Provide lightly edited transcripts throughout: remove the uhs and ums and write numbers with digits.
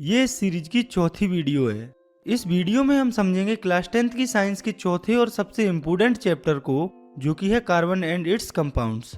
ये इस सीरीज की चौथी वीडियो है। इस वीडियो में हम समझेंगे क्लास 10th की साइंस के चौथे और सबसे इम्पोर्टेंट चैप्टर को, जो कि है कार्बन एंड इट्स कंपाउंड्स।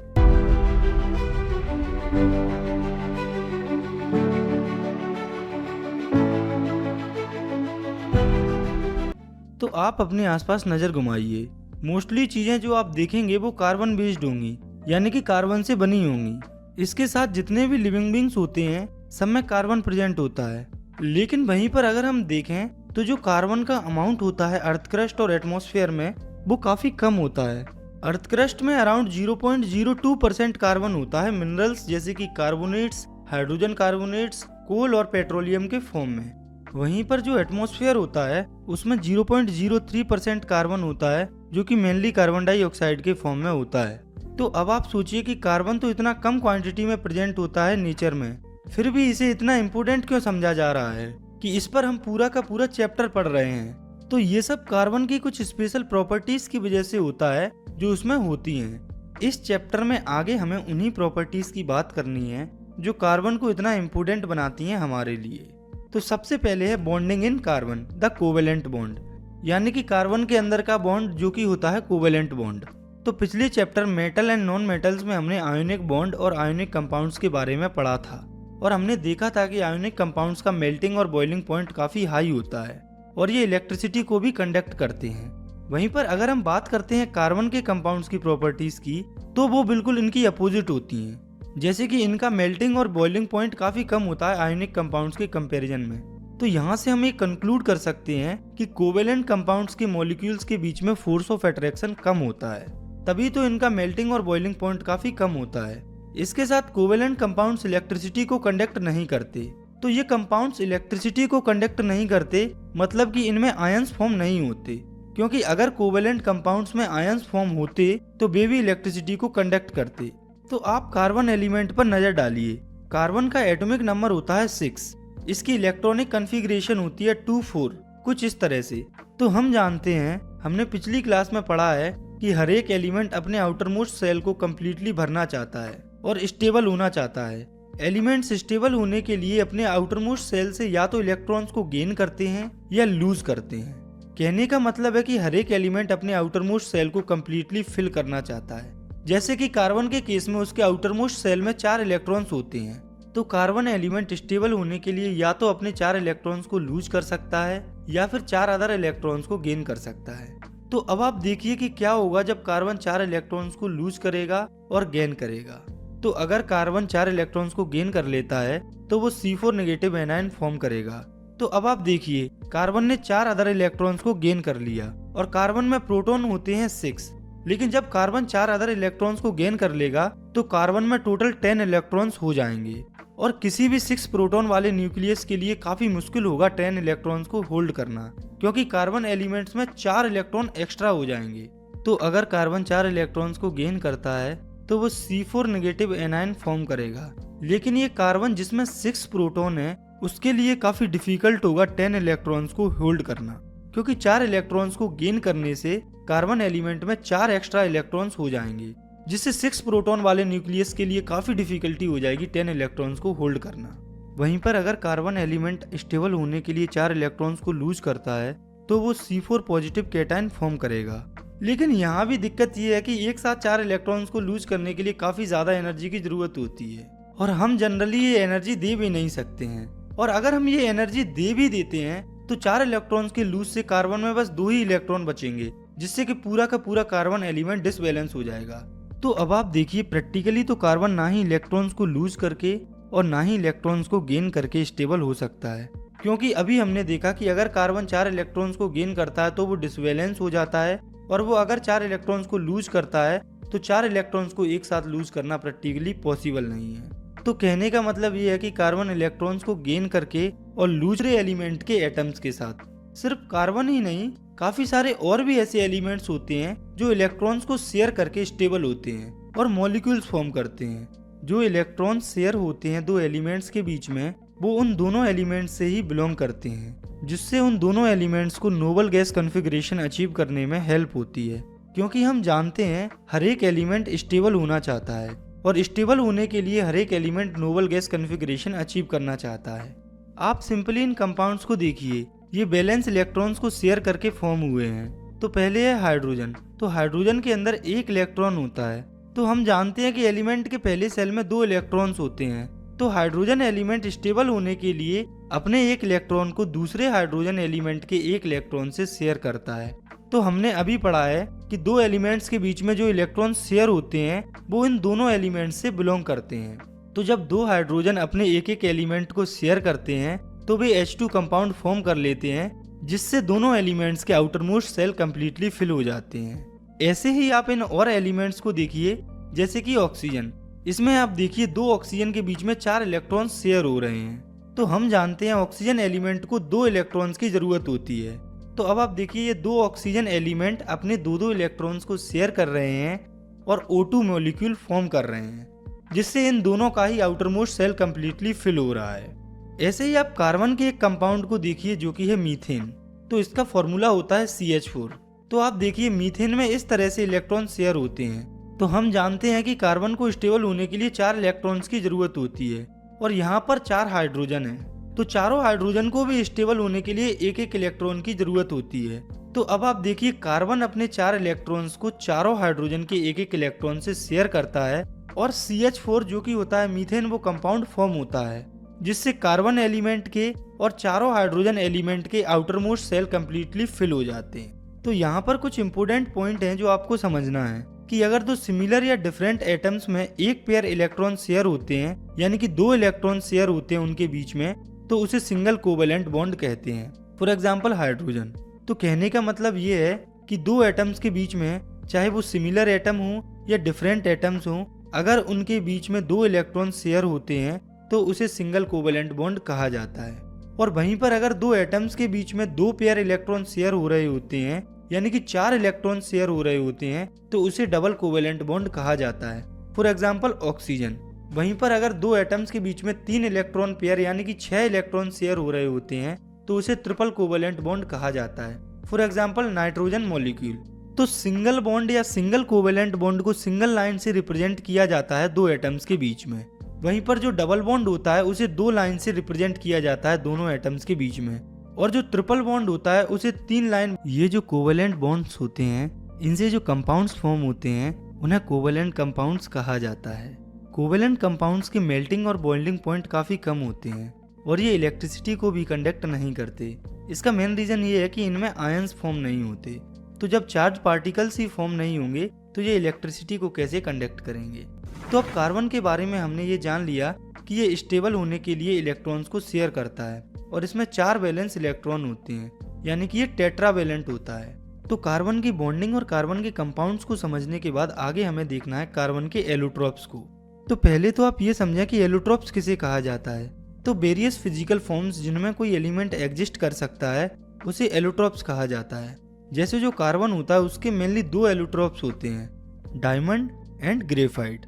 तो आप अपने आसपास नज़र घुमाइए। मोस्टली चीज़ें जो आप देखेंगे वो कार्बन बेस्ड होंगी, यानी कि कार्बन से बनी होंगी। इसके साथ जितने भी लिविंग बींग्स होते हैं सब में कार्बन प्रेजेंट होता है। लेकिन वहीं पर अगर हम देखें तो जो कार्बन का अमाउंट होता है अर्थ क्रस्ट और एटमॉस्फेयर में, वो काफ़ी कम होता है। अर्थ क्रस्ट में अराउंड 0.02% कार्बन होता है मिनरल्स जैसे कि कार्बोनेट्स, हाइड्रोजन कार्बोनेट्स, कोल और पेट्रोलियम के फॉर्म में। वहीं पर जो एटमॉस्फेयर होता है उसमें 0.03% कार्बन होता है, जो कि मेनली कार्बन डाइऑक्साइड के फॉर्म में होता है। तो अब आप सोचिए कि कार्बन तो इतना कम क्वांटिटी में प्रेजेंट होता है नेचर में, फिर भी इसे इतना इम्पोर्टेंट क्यों समझा जा रहा है कि इस पर हम पूरा का पूरा चैप्टर पढ़ रहे हैं। तो ये सब कार्बन की कुछ स्पेशल प्रॉपर्टीज की वजह से होता है जो उसमें होती हैं। इस चैप्टर में आगे हमें उन्हीं प्रॉपर्टीज की बात करनी है जो कार्बन को इतना इम्पोर्टेंट बनाती हैं हमारे लिए। तो सबसे पहले है bonding in carbon, the covalent bond, यानी कि कार्बन के अंदर का बॉन्ड जो कि होता है कोवेलेंट बॉन्ड। तो पिछले chapter metal and non metals में हमने आयोनिक बॉन्ड और आयोनिक कंपाउंड्स के बारे में पढ़ा था, और हमने देखा था कि आयोनिक कंपाउंड्स का मेल्टिंग और बॉइलिंग पॉइंट काफ़ी हाई होता है और ये इलेक्ट्रिसिटी को भी कंडक्ट करते हैं। वहीं पर अगर हम बात करते हैं कार्बन के कंपाउंड्स की प्रॉपर्टीज़ की, तो वो बिल्कुल इनकी अपोजिट होती हैं। जैसे कि इनका मेल्टिंग और बॉइलिंग पॉइंट काफ़ी कम होता है आयोनिक कंपाउंड्स के कंपैरिजन में। तो यहाँ से हम ये कंक्लूड कर सकते हैं कि कोवेलेंट कंपाउंड्स के मॉलिक्यूल्स के बीच में फोर्स ऑफ अट्रैक्शन कम होता है, तभी तो इनका मेल्टिंग और बॉइलिंग पॉइंट काफ़ी कम होता है। इसके साथ कोवेलेंट कंपाउंड्स इलेक्ट्रिसिटी को कंडक्ट नहीं करते। तो ये कंपाउंड्स इलेक्ट्रिसिटी को कंडक्ट नहीं करते मतलब कि इनमें आयंस फॉर्म नहीं होते, क्योंकि अगर कोवेलेंट कंपाउंड्स में आयंस फॉर्म होते तो वे भी इलेक्ट्रिसिटी को कंडक्ट करते। तो आप कार्बन एलिमेंट पर नजर डालिए। कार्बन का एटॉमिक नंबर होता है 6। इसकी इलेक्ट्रॉनिक कॉन्फ़िगरेशन होती है 2-4, कुछ इस तरह से। तो हम जानते हैं, हमने पिछली क्लास में पढ़ा है कि हर एक एलिमेंट अपने आउटर मोस्ट सेल को कम्प्लीटली भरना चाहता है और स्टेबल होना चाहता है। एलिमेंट्स स्टेबल होने के लिए अपने आउटर मोस्ट सेल से या तो इलेक्ट्रॉन्स को गेन करते हैं या लूज करते हैं। कहने का मतलब है कि हर एक एलिमेंट अपने आउटर मोस्ट सेल को कम्प्लीटली फिल करना चाहता है। जैसे कि कार्बन के केस में उसके आउटर मोस्ट सेल में 4 इलेक्ट्रॉन्स होते हैं। तो कार्बन एलिमेंट स्टेबल होने के लिए या तो अपने 4 इलेक्ट्रॉन्स को लूज कर सकता है या फिर 4 अदर इलेक्ट्रॉन्स को गेन कर सकता है। तो अब आप देखिए कि क्या होगा जब कार्बन 4 इलेक्ट्रॉन्स को लूज करेगा और गेन करेगा। तो अगर कार्बन 4 इलेक्ट्रॉन्स को गेन कर लेता है तो वो C4 नेगेटिव एनायन फॉर्म करेगा। तो अब आप देखिए, कार्बन ने 4 अदर इलेक्ट्रॉन्स को गेन कर लिया और कार्बन में प्रोटॉन होते हैं 6। लेकिन जब कार्बन 4 अदर इलेक्ट्रॉन्स को गेन कर लेगा तो कार्बन में टोटल 10 इलेक्ट्रॉन्स हो जाएंगे, और किसी भी 6 प्रोटॉन वाले न्यूक्लियस के लिए काफी मुश्किल होगा 10 इलेक्ट्रॉन्स को होल्ड करना, क्योंकि कार्बन एलिमेंट्स में 4 इलेक्ट्रॉन एक्स्ट्रा हो जाएंगे। तो अगर कार्बन 4 इलेक्ट्रॉन्स को गेन करता है तो वो C4 नेगेटिव एनायन फॉर्म करेगा। लेकिन ये कार्बन जिसमें 6 प्रोटॉन है उसके लिए काफी डिफिकल्ट होगा 10 इलेक्ट्रॉन्स को होल्ड करना, क्योंकि 4 इलेक्ट्रॉन्स को गेन करने से कार्बन एलिमेंट में 4 एक्स्ट्रा इलेक्ट्रॉन्स हो जाएंगे, जिससे 6 प्रोटॉन वाले न्यूक्लियस के लिए काफी डिफिकल्टी हो जाएगी 10 इलेक्ट्रॉन्स को होल्ड करना। वहीं पर अगर कार्बन एलिमेंट स्टेबल होने के लिए 4 इलेक्ट्रॉन्स को लूज करता है तो वो C4 पॉजिटिव कैटायन फॉर्म करेगा। लेकिन यहाँ भी दिक्कत ये है कि एक साथ 4 इलेक्ट्रॉन्स को लूज करने के लिए काफी ज्यादा एनर्जी की जरूरत होती है, और हम जनरली ये एनर्जी दे भी नहीं सकते हैं। और अगर हम ये एनर्जी दे भी देते हैं तो 4 इलेक्ट्रॉन्स के लूज से कार्बन में बस 2 ही इलेक्ट्रॉन बचेंगे, जिससे कि पूरा का पूरा कार्बन एलिमेंट डिसबैलेंस हो जाएगा। तो अब आप देखिए, प्रैक्टिकली तो कार्बन ना ही इलेक्ट्रॉन्स को लूज करके और ना ही इलेक्ट्रॉन्स को गेन करके स्टेबल हो सकता है, क्योंकि अभी हमने देखा कि अगर कार्बन 4 इलेक्ट्रॉन्स को गेन करता है तो वो डिसबैलेंस हो जाता है, और वो अगर 4 इलेक्ट्रॉन्स को लूज करता है तो 4 इलेक्ट्रॉन्स को एक साथ लूज करना प्रैक्टिकली पॉसिबल नहीं है। तो कहने का मतलब ये है कि कार्बन इलेक्ट्रॉन्स को गेन करके और लूज रहे एलिमेंट के एटम्स के साथ, सिर्फ कार्बन ही नहीं, काफी सारे और भी ऐसे एलिमेंट्स होते हैं जो इलेक्ट्रॉन्स को शेयर करके स्टेबल होते हैं और मॉलिक्यूल्स फॉर्म करते हैं। जो इलेक्ट्रॉन्स शेयर होते हैं 2 एलिमेंट्स के बीच में, वो उन दोनों एलिमेंट्स से ही बिलोंग करते हैं, जिससे उन दोनों एलिमेंट्स को नोबल गैस कॉन्फ़िगरेशन अचीव करने में हेल्प होती है। क्योंकि हम जानते हैं हर एक एलिमेंट स्टेबल होना चाहता है, और स्टेबल होने के लिए हर एक element noble gas configuration achieve करना चाहता है। आप सिंपली इन कंपाउंड्स को देखिए, ये बैलेंस इलेक्ट्रॉन्स को शेयर करके फॉर्म हुए हैं। तो पहले है हाइड्रोजन। तो हाइड्रोजन के अंदर एक इलेक्ट्रॉन होता है। तो हम जानते हैं कि एलिमेंट के पहले सेल में 2 इलेक्ट्रॉन्स होते हैं। तो हाइड्रोजन एलिमेंट स्टेबल होने के लिए अपने एक इलेक्ट्रॉन को दूसरे हाइड्रोजन एलिमेंट के एक इलेक्ट्रॉन से शेयर करता है। तो हमने अभी पढ़ा है कि 2 एलिमेंट्स के बीच में जो इलेक्ट्रॉन शेयर होते हैं वो इन दोनों एलिमेंट्स से बिलोंग करते हैं। तो जब 2 हाइड्रोजन अपने एक एक एलिमेंट को शेयर करते हैं तो वे H2 कंपाउंड फॉर्म कर लेते हैं, जिससे दोनों एलिमेंट्स के outer most shell completely fill हो जाते हैं। ऐसे ही आप इन और एलिमेंट्स को देखिए, जैसे कि ऑक्सीजन। इसमें आप देखिए 2 ऑक्सीजन के बीच में 4 इलेक्ट्रॉन शेयर हो रहे हैं। तो हम जानते हैं ऑक्सीजन एलिमेंट को 2 इलेक्ट्रॉन्स की जरूरत होती है। तो अब आप देखिए ये 2 ऑक्सीजन एलिमेंट अपने 2 इलेक्ट्रॉन्स को शेयर कर रहे हैं और O2 मॉलिक्यूल फॉर्म कर रहे हैं, जिससे इन दोनों का ही outer most shell completely fill हो रहा है। ऐसे ही आप कार्बन के एक कंपाउंड को देखिए जो कि है मीथेन। तो इसका फॉर्मूला होता है CH4। तो आप देखिए मीथेन में इस तरह से इलेक्ट्रॉन शेयर होते हैं। तो हम जानते हैं कि कार्बन को स्टेबल होने के लिए 4 इलेक्ट्रॉन्स की जरूरत होती है और यहाँ पर 4 हाइड्रोजन है। तो चारों हाइड्रोजन को भी स्टेबल होने के लिए एक एक इलेक्ट्रॉन की जरूरत होती है। तो अब आप देखिए कार्बन अपने 4 इलेक्ट्रॉन्स को चारों हाइड्रोजन के एक एक इलेक्ट्रॉन से शेयर करता है और CH4 जो कि होता है मीथेन वो कंपाउंड फॉर्म होता है, जिससे कार्बन एलिमेंट के और चारों हाइड्रोजन एलिमेंट के outer most shell completely fill हो जाते हैं। तो यहाँ पर कुछ इंपोर्टेंट पॉइंट हैं जो आपको समझना है कि अगर 2 सिमिलर या डिफरेंट एटम्स में एक पेयर इलेक्ट्रॉन शेयर होते हैं, यानी कि 2 इलेक्ट्रॉन शेयर होते हैं उनके बीच में, तो उसे सिंगल कोवेलेंट बॉन्ड कहते हैं। For example hydrogen. तो कहने का मतलब ये है कि 2 एटम्स के बीच में, चाहे वो सिमिलर एटम हो या डिफरेंट एटम्स हो, अगर उनके बीच में 2 इलेक्ट्रॉन शेयर होते हैं तो उसे सिंगल कोवेलेंट बॉन्ड कहा जाता है। और वहीं पर अगर 2 एटम्स के बीच में 2 पेयर इलेक्ट्रॉन शेयर हो रहे होते हैं, यानी कि 4 इलेक्ट्रॉन शेयर हो रहे होते हैं, तो उसे डबल कोवेलेंट बॉन्ड कहा जाता है। For example oxygen. वहीं पर अगर 2 एटम्स के बीच में 3 इलेक्ट्रॉन पेयर यानी कि 6 इलेक्ट्रॉन शेयर हो रहे होते हैं, तो उसे ट्रिपल कोवेलेंट बॉन्ड कहा जाता है। For example nitrogen molecule. तो सिंगल बॉन्ड या सिंगल कोवेलेंट बॉन्ड को सिंगल लाइन से रिप्रेजेंट किया जाता है 2 एटम्स के बीच में। वहीं पर जो डबल बॉन्ड होता है उसे 2 लाइन से रिप्रेजेंट किया जाता है दोनों एटम्स के बीच में, और जो ट्रिपल बॉन्ड होता है उसे 3 लाइन। ये जो कोवेलेंट बॉन्ड्स होते हैं, इनसे जो कंपाउंड्स फॉर्म होते हैं उन्हें कोवेलेंट कंपाउंड्स कहा जाता है। कोवेलेंट कंपाउंड्स के मेल्टिंग और बॉइलिंग पॉइंट काफी कम होते हैं और ये इलेक्ट्रिसिटी को भी कंडक्ट नहीं करते। इसका मेन रीजन ये है कि इनमें आयंस फॉर्म नहीं होते। तो जब चार्ज पार्टिकल्स ही फॉर्म नहीं होंगे तो ये इलेक्ट्रिसिटी को कैसे कंडक्ट करेंगे। तो अब कार्बन के बारे में हमने ये जान लिया कि ये स्टेबल होने के लिए इलेक्ट्रॉन्स को शेयर करता है और इसमें 4 वैलेंस इलेक्ट्रॉन होते हैं, यानी कि ये टेट्रावैलेंट होता है। तो कार्बन की बॉन्डिंग और कार्बन के कंपाउंड्स को समझने के बाद आगे हमें देखना है कार्बन के एलोट्रोप्स को। तो पहले तो आप ये समझें कि एलोट्रोप्स किसे कहा जाता है। तो वेरियस फिजिकल फॉर्म्स जिनमें कोई एलिमेंट एग्जिस्ट कर सकता है उसे एलोट्रोप्स कहा जाता है। जैसे जो कार्बन होता है उसके मेनली 2 एलोट्रोप्स होते हैं, डायमंड एंड ग्रेफाइट।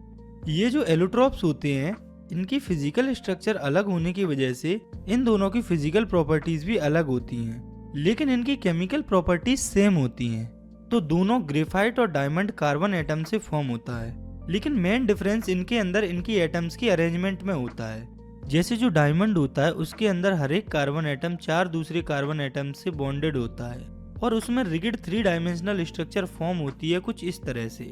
ये जो एलोट्रोप्स होते हैं इनकी फिजिकल स्ट्रक्चर अलग होने की वजह से इन दोनों की फिजिकल प्रॉपर्टीज भी अलग होती हैं, लेकिन इनकी केमिकल प्रॉपर्टीज सेम होती हैं। तो दोनों ग्रेफाइट और डायमंड कार्बन एटम से फॉर्म होता है, लेकिन मेन डिफरेंस इनके अंदर इनकी एटम्स की अरेंजमेंट में होता है। जैसे जो डायमंड होता है उसके अंदर हर एक कार्बन एटम 4 दूसरे कार्बन एटम से बॉन्डेड होता है और उसमें रिगिड 3 डायमेंशनल स्ट्रक्चर फॉर्म होती है कुछ इस तरह से।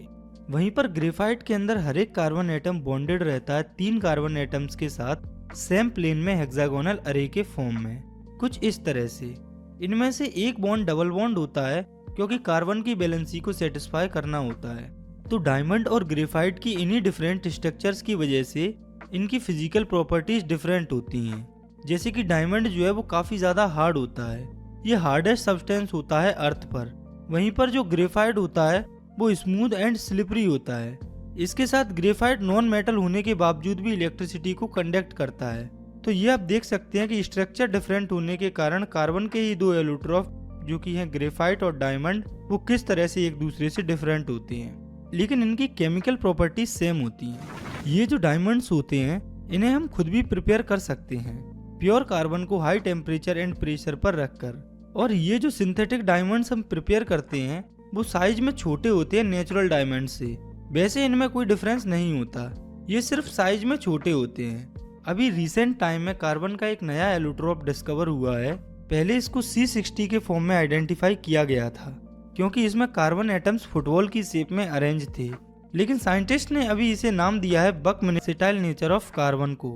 वहीं पर ग्रेफाइट के अंदर हर एक कार्बन एटम बॉन्डेड रहता है 3 कार्बन एटम्स के साथ सेम प्लेन में हेक्सागोनल अरे के फॉर्म में, कुछ इस तरह से। इनमें से एक बॉन्ड डबल बॉन्ड होता है क्योंकि कार्बन की बैलेंसी को सेटिस्फाई करना होता है। तो डायमंड और ग्रेफाइट की इन्हीं डिफरेंट स्ट्रक्चर्स की वजह से इनकी फिजिकल प्रॉपर्टीज डिफरेंट होती हैं। जैसे कि डायमंड जो है वो काफी ज्यादा हार्ड होता है, ये हार्डेस्ट सब्सटेंस होता है अर्थ पर। वहीं पर जो ग्रेफाइट होता है वो स्मूथ एंड स्लिपरी होता है। इसके साथ ग्रेफाइट नॉन मेटल होने के बावजूद भी इलेक्ट्रिसिटी को कंडक्ट करता है। तो ये आप देख सकते हैं कि स्ट्रक्चर डिफरेंट होने के कारण कार्बन के ही 2 एलोट्रोप जो कि हैं ग्रेफाइट और डायमंड, वो किस तरह से एक दूसरे से डिफरेंट होते हैं, लेकिन इनकी केमिकल प्रॉपर्टीज सेम होती हैं। ये जो डायमंड्स होते हैं इन्हें हम खुद भी प्रिपेयर कर सकते हैं प्योर कार्बन को हाई टेम्परेचर एंड प्रेशर पर रखकर। और ये जो सिंथेटिक डायमंड्स हम प्रिपेयर करते हैं वो साइज में छोटे होते हैं नेचुरल डायमंड से। वैसे इनमें कोई डिफरेंस नहीं होता, ये सिर्फ साइज में छोटे होते हैं। अभी रिसेंट टाइम में कार्बन का एक नया एलोट्रोप डिस्कवर हुआ है। पहले इसको C60 के फॉर्म में आइडेंटिफाई किया गया था क्योंकि इसमें कार्बन एटम्स फुटबॉल की शेप में अरेंज थे, लेकिन साइंटिस्ट ने अभी इसे नाम दिया है बक वर्सेटाइल नेचर ऑफ कार्बन को।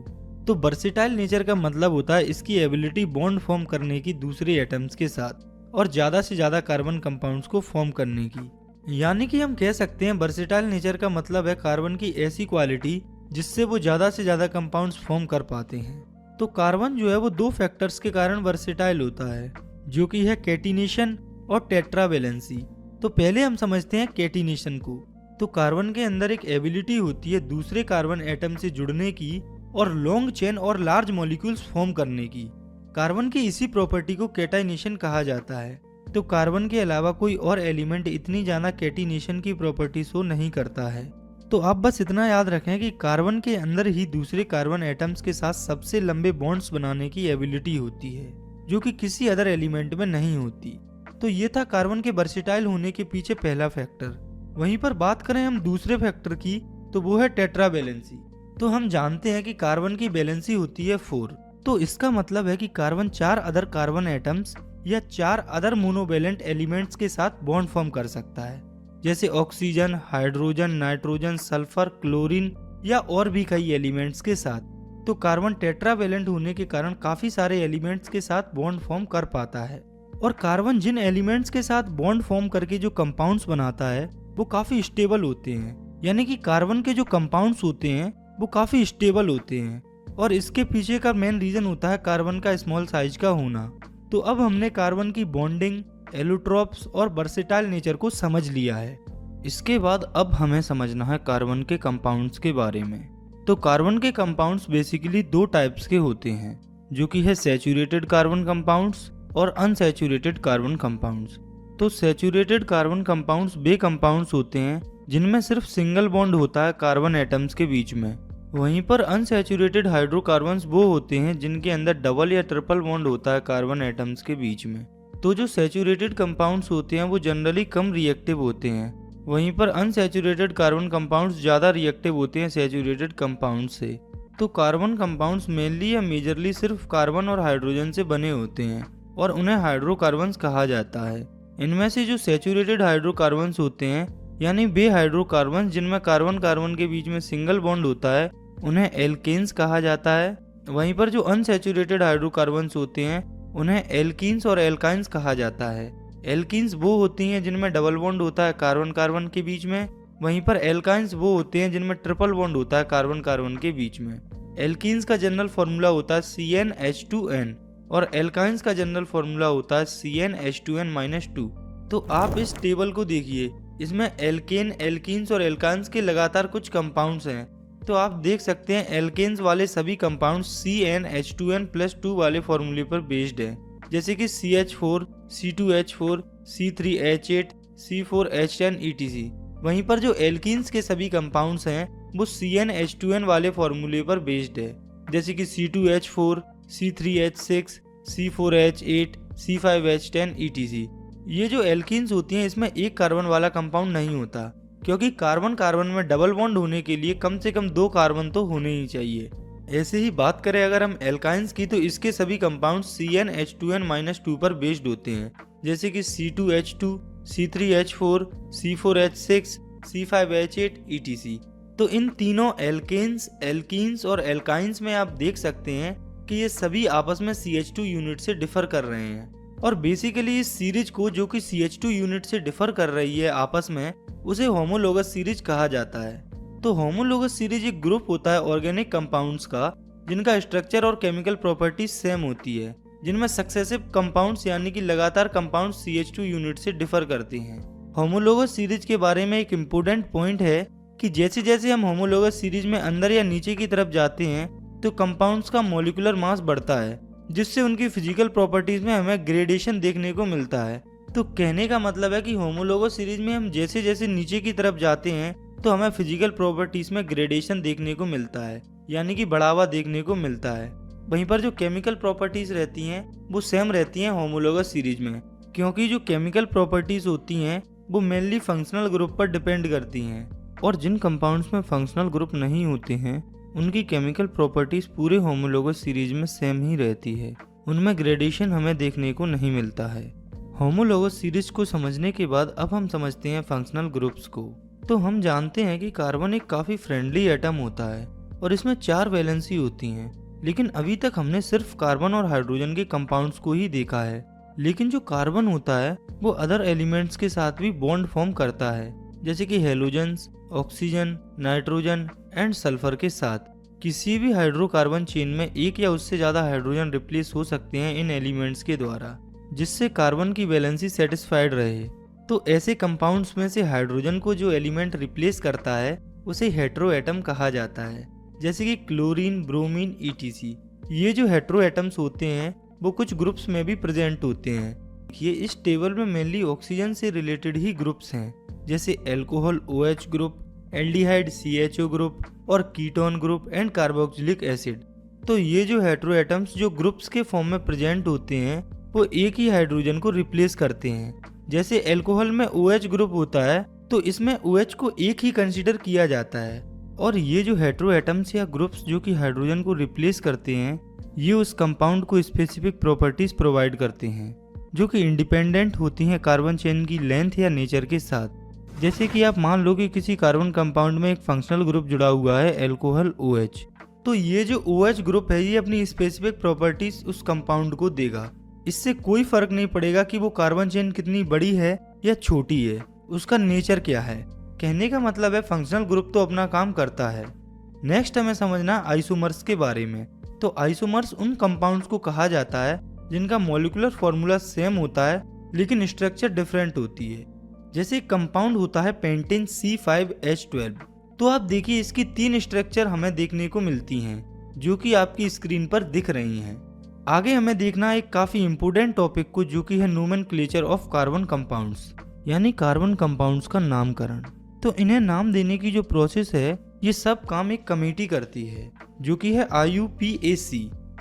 तो वर्सेटाइल नेचर का मतलब होता है इसकी एबिलिटी बॉन्ड फॉर्म करने की दूसरे एटम्स के साथ और ज़्यादा से ज़्यादा कार्बन कंपाउंड्स को फॉर्म करने की। यानी कि हम कह सकते हैं वर्सेटाइल नेचर का मतलब है कार्बन की ऐसी क्वालिटी जिससे वो ज़्यादा से ज़्यादा कंपाउंड्स फॉर्म कर पाते हैं। तो कार्बन जो है वो दो फैक्टर्स के कारण वर्सेटाइल होता है, जो कि है कैटिनेशन और टेट्रावेलेंसी। तो पहले हम समझते हैं कैटिनेशन को। तो कार्बन के अंदर एक एबिलिटी होती है दूसरे कार्बन एटम से जुड़ने की और लॉन्ग चेन और लार्ज मॉलिक्यूल्स फॉर्म करने की। कार्बन की इसी प्रॉपर्टी को कैटाइनेशन कहा जाता है। तो कार्बन के अलावा कोई और एलिमेंट इतनी ज्यादा कैटिनेशन की प्रॉपर्टी शो नहीं करता है। तो आप बस इतना याद रखें कि कार्बन के अंदर ही दूसरे कार्बन एटम्स के साथ सबसे लंबे बॉन्ड्स बनाने की एबिलिटी होती है, जो कि किसी अदर एलिमेंट में नहीं होती। तो ये था कार्बन के वर्सेटाइल होने के पीछे पहला फैक्टर। वहीं पर बात करें हम दूसरे फैक्टर की, तो वो है टेट्रावैलेंसी। तो हम जानते हैं कि कार्बन की वैलेंसी होती है 4। तो इसका मतलब है कि कार्बन 4 अदर कार्बन एटम्स या 4 अदर मोनोवैलेंट एलिमेंट्स के साथ बॉन्ड फॉर्म कर सकता है, जैसे oxygen, hydrogen, nitrogen, sulphur, chlorine या और भी कई एलिमेंट्स के साथ। तो कार्बन टेट्रावैलेंट होने के कारण काफी सारे एलिमेंट्स के साथ बॉन्ड फॉर्म कर पाता है। और कार्बन जिन एलिमेंट्स के साथ बॉन्ड फॉर्म करके जो कंपाउंड्स बनाता है वो काफी स्टेबल होते हैं। यानी कि कार्बन के जो कंपाउंड्स होते हैं वो काफी स्टेबल होते हैं, और इसके पीछे का मेन रीजन होता है कार्बन का स्मॉल साइज का होना। तो अब हमने कार्बन की बॉन्डिंग, एलोट्रोप्स और वर्सेटाइल नेचर को समझ लिया है। इसके बाद अब हमें समझना है कार्बन के कंपाउंड्स के बारे में। तो कार्बन के कंपाउंड्स बेसिकली 2 टाइप्स के होते हैं, जो कि है सैचुरेटेड कार्बन कंपाउंड्स और अनसैचुरेटेड कार्बन कंपाउंड्स। तो सैचुरेटेड कार्बन कंपाउंड्स वे कंपाउंड्स होते हैं जिनमें सिर्फ सिंगल बॉन्ड होता है कार्बन एटम्स के बीच में। वहीं पर अनसैचुरेटेड हाइड्रोकार्बन्स वो होते हैं जिनके अंदर डबल या ट्रिपल बॉन्ड होता है कार्बन एटम्स के बीच में। तो जो सैचुरेटेड कंपाउंड्स होते हैं वो जनरली कम रिएक्टिव होते हैं, वहीं पर अनसैचुरेटेड कार्बन कंपाउंड्स ज़्यादा रिएक्टिव होते हैं सैचुरेटेड कंपाउंड से। तो कार्बन कंपाउंड्स मेनली या मेजरली सिर्फ कार्बन और हाइड्रोजन से बने होते हैं और उन्हें हाइड्रोकार्बन्स कहा जाता है। इनमें से जो सैचुरेटेड हाइड्रोकार्बन्स होते हैं, यानी वे हाइड्रोकार्बन्स जिनमें कार्बन कार्बन के बीच में सिंगल बॉन्ड होता है, उन्हें एल्केन्स कहा जाता है। वहीं पर जो अनसैचुरेटेड हाइड्रोकार्बन्स होते हैं उन्हें एल्कीन्स और एल्काइंस कहा जाता है। एल्कीन्स वो होती हैं जिनमें डबल बॉन्ड होता है कार्बन कार्बन के बीच में, वहीं पर एल्काइंस वो होते हैं जिनमें ट्रिपल बॉन्ड होता है कार्बन कार्बन के बीच में। एल्कीन्स का जनरल फॉर्मूला होता है CnH2n और एल्काइंस का जनरल फॉर्मूला होता है CnH2n-2। तो आप इस टेबल को देखिए, इसमें एल्केन, एल्कीन्स और एल्काइंस के लगातार कुछ कंपाउंड्स हैं। तो आप देख सकते हैं एल्केन्स वाले सभी कंपाउंड CnH2n+2 वाले फॉर्मूले पर बेस्ड हैं, जैसे कि CH4, C2H4, C3H8, C4H10 etc। वहीं पर जो एल्कीन्स के सभी कंपाउंड्स हैं वो CnH2n वाले फॉर्मूले पर बेस्ड है, जैसे कि C2H4, C3H6, C4H8, C5H10 etc। ये जो एल्कीन्स होती हैं इसमें एक कार्बन वाला कंपाउंड नहीं होता, क्योंकि कार्बन कार्बन में डबल बॉन्ड होने के लिए कम से कम 2 कार्बन तो होने ही चाहिए। ऐसे ही बात करें अगर हम एल्काइंस की, तो इसके सभी कंपाउंड CnH2n-2 पर बेस्ड होते हैं, जैसे कि C2H2, C3H4, C4H6, C5H8 etc। तो इन तीनों एल्केन्स, एल्कीन्स और एल्काइंस में आप देख सकते हैं कि ये सभी आपस में CH2 यूनिट से डिफर कर रहे हैं। और बेसिकली इस सीरीज को, जो कि CH2 यूनिट से डिफर कर रही है आपस में, उसे होमोलोगस सीरीज कहा जाता है। तो होमोलोगस सीरीज एक ग्रुप होता है ऑर्गेनिक कंपाउंड्स का जिनका स्ट्रक्चर और केमिकल प्रॉपर्टीज सेम होती है, जिनमें सक्सेसिव कंपाउंड्स यानी कि लगातार कंपाउंड CH2 यूनिट से डिफर करते हैं। होमोलोगस सीरीज के बारे में एक इम्पोर्टेंट पॉइंट है कि जैसे जैसे हम होमोलोगस सीरीज में अंदर या नीचे की तरफ जाते हैं तो कंपाउंड्स का मॉलिक्यूलर मास बढ़ता है, जिससे उनकी फिजिकल प्रॉपर्टीज में हमें ग्रेडेशन देखने को मिलता है। तो कहने का मतलब है कि होमोलोगस सीरीज में हम जैसे जैसे नीचे की तरफ जाते हैं तो हमें फिजिकल प्रॉपर्टीज में ग्रेडेशन देखने को मिलता है, यानी कि बढ़ावा देखने को मिलता है। वहीं पर जो केमिकल प्रॉपर्टीज रहती हैं वो सेम रहती हैं होमोलोगस सीरीज में, क्योंकि जो केमिकल प्रॉपर्टीज होती हैं वो मेनली फंक्शनल ग्रुप पर डिपेंड करती हैं, और जिन कंपाउंड्स में फंक्शनल ग्रुप नहीं होते हैं उनकी केमिकल प्रॉपर्टीज पूरे होमोलोगस सीरीज में सेम ही रहती है, उनमें ग्रेडेशन हमें देखने को नहीं मिलता है। होमोलोगस सीरीज को समझने के बाद अब हम समझते हैं फंक्शनल ग्रुप्स को। तो हम जानते हैं कि कार्बन एक काफ़ी फ्रेंडली एटम होता है और इसमें 4 वैलेंसी होती हैं, लेकिन अभी तक हमने सिर्फ कार्बन और हाइड्रोजन के कंपाउंड्स को ही देखा है। लेकिन जो कार्बन होता है वो अदर एलिमेंट्स के साथ भी बॉन्ड फॉर्म करता है, जैसे कि halogens, oxygen, nitrogen and sulphur के साथ। किसी भी हाइड्रोकार्बन चेन में एक या उससे ज़्यादा हाइड्रोजन रिप्लेस हो सकते हैं इन एलिमेंट्स के द्वारा, जिससे कार्बन की वैलेंसी सेटिस्फाइड रहे। तो ऐसे कंपाउंड्स में से हाइड्रोजन को जो एलिमेंट रिप्लेस करता है उसे हेटेरो एटम कहा जाता है, जैसे कि क्लोरीन, ब्रोमीन, ईटीसी। ये जो हेटेरो एटम्स होते हैं वो कुछ ग्रुप्स में भी प्रेजेंट होते हैं। ये इस टेबल में मेनली ऑक्सीजन से रिलेटेड ही ग्रुप्स हैं, जैसे alcohol OH group, aldehyde CHO group और ketone group and carboxylic acid. तो ये जो हेटेरो एटम्स जो ग्रुप्स के फॉर्म में प्रेजेंट होते हैं वो एक ही हाइड्रोजन को रिप्लेस करते हैं। जैसे एल्कोहल में OH ग्रुप होता है तो इसमें OH को एक ही कंसीडर किया जाता है, और ये जो हेटेरो एटम्स या ग्रुप्स जो कि हाइड्रोजन को रिप्लेस करते हैं ये उस कंपाउंड को स्पेसिफिक प्रॉपर्टीज प्रोवाइड करते हैं जो कि इंडिपेंडेंट होती हैं कार्बन चेन की लेंथ या नेचर के साथ। जैसे कि आप मान लो कि किसी कार्बन कंपाउंड में एक फंक्शनल ग्रुप जुड़ा हुआ है एल्कोहल OH, तो ये जो OH ग्रुप है ये अपनी स्पेसिफिक प्रॉपर्टीज उस कंपाउंड को देगा। इससे कोई फर्क नहीं पड़ेगा कि वो कार्बन चेन कितनी बड़ी है या छोटी है, उसका नेचर क्या है। कहने का मतलब है फंक्शनल ग्रुप तो अपना काम करता है। नेक्स्ट हमें समझना आइसोमर्स के बारे में। तो आइसोमर्स उन कंपाउंड्स को कहा जाता है जिनका मॉलिक्यूलर फॉर्मूला सेम होता है लेकिन स्ट्रक्चर डिफरेंट होती है। जैसे एक कंपाउंड होता है पेंटेन C5H12, तो आप देखिए इसकी 3 स्ट्रक्चर हमें देखने को मिलती हैं जो कि आपकी स्क्रीन पर दिख रही हैं। आगे हमें देखना है एक काफी इंपोर्टेंट टॉपिक को जो कि है नोमेनक्लेचर ऑफ कार्बन कंपाउंड्स, यानी कार्बन कंपाउंड्स का नामकरण। तो इन्हें नाम देने की जो प्रोसेस है ये सब काम एक कमेटी करती है जो कि है IUPAC,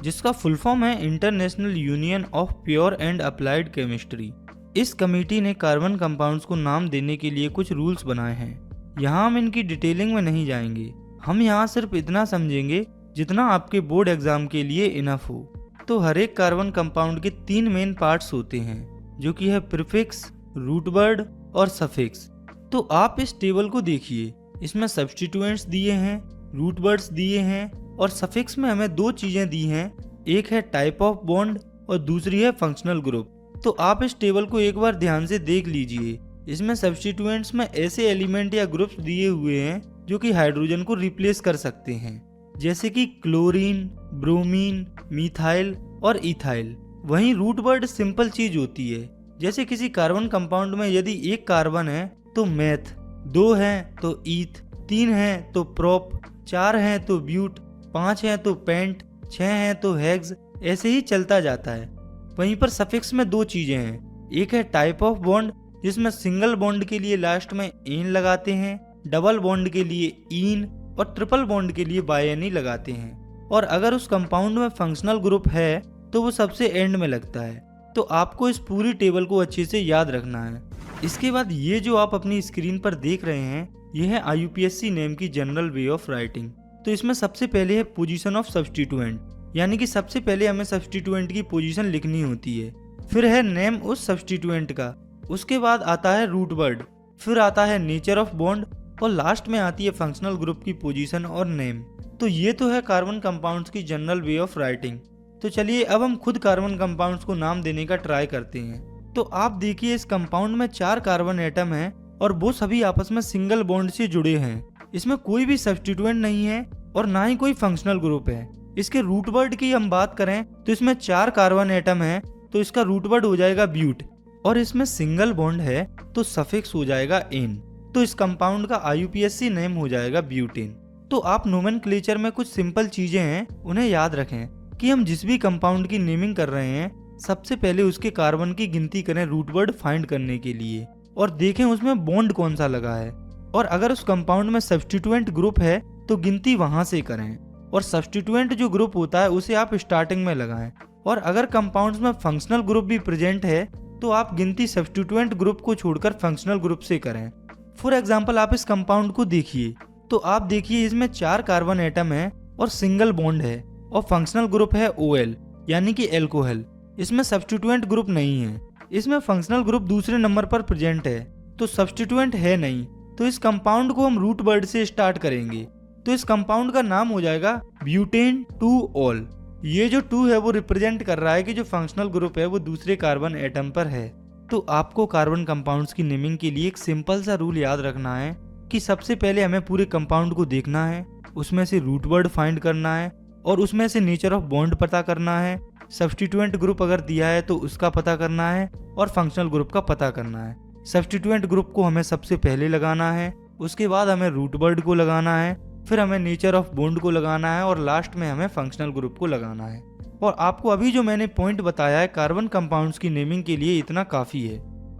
जिसका फुल फॉर्म है international union of pure and applied chemistry. इस कमेटी ने कार्बन कंपाउंड्स को नाम देने के लिए कुछ रूल्स बनाए हैं। यहाँ हम इनकी डिटेलिंग में नहीं जाएंगे, हम यहाँ सिर्फ इतना समझेंगे जितना आपके बोर्ड एग्जाम के लिए इनफ हो। तो हर एक कार्बन कंपाउंड के 3 मेन पार्ट्स होते हैं जो कि है प्रीफिक्स, रूट वर्ड और सफिक्स। तो आप इस टेबल को देखिए, इसमें सब्स्टिट्यूएंट्स दिए हैं, रूट वर्ड्स दिए हैं और सफिक्स में हमें 2 चीजें दी हैं, एक है टाइप ऑफ बॉन्ड और दूसरी है फंक्शनल ग्रुप। तो आप इस टेबल को एक बार ध्यान से देख लीजिए, इसमें सब्स्टिट्यूएंट्स में ऐसे एलिमेंट या ग्रुप्स दिए हुए हैं जो कि हाइड्रोजन को रिप्लेस कर सकते हैं, जैसे कि क्लोरीन, ब्रोमीन, मिथाइल और इथाइल। वहीं रूट वर्ड सिंपल चीज होती है, जैसे किसी कार्बन कंपाउंड में यदि 1 कार्बन है तो मेथ, 2 हैं तो ईथ, 3 हैं तो प्रोप, 4 हैं तो ब्यूट, 5 हैं तो पेंट, 6 हैं तो हेक्स, ऐसे ही चलता जाता है। वहीं पर सफिक्स में 2 चीजें हैं, एक है टाइप ऑफ बॉन्ड जिसमें सिंगल बॉन्ड के लिए लास्ट में एन लगाते हैं, डबल बॉन्ड के लिए इन और ट्रिपल बॉन्ड के लिए बायनी लगाते हैं। और अगर उस कंपाउंड में फंक्शनल ग्रुप है तो वो सबसे एंड में लगता है। तो आपको इस पूरी टेबल को अच्छे से याद रखना है। इसके बाद ये जो आप अपनी स्क्रीन पर देख रहे हैं ये है IUPAC नेम की जनरल वे ऑफ राइटिंग। तो इसमें सबसे पहले है पोजीशन ऑफ सब्स्टिट्यूएंट, यानी कि सबसे पहले हमें सब्स्टिट्यूएंट की पोजीशन लिखनी होती है। फिर है नेम उस सब्स्टिट्यूएंट का, उसके बाद आता है रूट वर्ड, फिर आता है नेचर ऑफ बॉन्ड और लास्ट में आती है फंक्शनल ग्रुप की पोजीशन और नेम। तो ये तो है कार्बन कंपाउंड्स की जनरल वे ऑफ राइटिंग। तो चलिए अब हम खुद कार्बन कंपाउंड्स को नाम देने का ट्राई करते हैं। तो आप देखिए इस कंपाउंड में 4 कार्बन एटम हैं और वो सभी आपस में सिंगल बॉन्ड से जुड़े हैं। इसमें कोई भी सब्स्टिट्यूएंट नहीं है और ना ही कोई फंक्शनल ग्रुप है। इसके रूट वर्ड की हम बात करें तो इसमें 4 कार्बन एटम है तो इसका रूट वर्ड हो जाएगा ब्यूट, और इसमें सिंगल बॉन्ड है तो सफिक्स हो जाएगा एन। तो इस कंपाउंड का IUPAC नेम हो जाएगा ब्यूटेन। तो आप नोमेनक्लेचर में कुछ सिंपल चीजें हैं उन्हें याद रखें कि हम जिस भी कंपाउंड की नेमिंग कर रहे हैं सबसे पहले उसके कार्बन की गिनती करें रूट वर्ड फाइंड करने के लिए और देखें उसमें बॉन्ड कौन सा लगा है, और अगर उस कंपाउंड में सब्स्टिट्यूएंट ग्रुप है तो गिनती वहां से करें, और सब्स्टिट्यूएंट जो ग्रुप होता है उसे आप स्टार्टिंग में लगाएं। और अगर कंपाउंड्स में फंक्शनल ग्रुप भी प्रेजेंट है तो आप गिनती सब्स्टिट्यूएंट ग्रुप को छोड़कर फंक्शनल ग्रुप से करें। फॉर एग्जाम्पल आप इस कंपाउंड को देखिए, तो आप देखिए इसमें 4 कार्बन एटम है और सिंगल बॉन्ड है और फंक्शनल ग्रुप है OL यानी कि एल्कोहल। इसमें सब्स्टिट्यूएंट ग्रुप नहीं है। इसमें फंक्शनल ग्रुप दूसरे नंबर पर प्रेजेंट है तो सब्स्टिट्यूएंट है नहीं। तो इस कंपाउंड को हम रूट वर्ड से स्टार्ट करेंगे। तो इस कंपाउंड का नाम हो जाएगा ब्यूटेन 2-ऑल। ये जो 2 है वो रिप्रेजेंट कर रहा है कि जो फंक्शनल ग्रुप है वो दूसरे कार्बन एटम पर है। तो आपको कार्बन कंपाउंड्स की नेमिंग के लिए एक सिंपल सा रूल याद रखना है कि सबसे पहले हमें पूरे कंपाउंड को देखना है, उसमें से रूट वर्ड फाइंड करना है और उसमें से नेचर ऑफ बॉन्ड पता करना है, सब्स्टिट्यूएंट ग्रुप अगर दिया है तो उसका पता करना है और फंक्शनल ग्रुप का पता करना है। सब्स्टिट्यूएंट ग्रुप को हमें सबसे पहले लगाना है, उसके बाद हमें रूट वर्ड को लगाना है, फिर हमें नेचर ऑफ बॉन्ड को लगाना है और लास्ट में हमें फंक्शनल ग्रुप को लगाना है। और आपको अभी जो मैंने पॉइंट बताया है कार्बन कंपाउंड्स की नेमिंग के लिए इतना काफी है।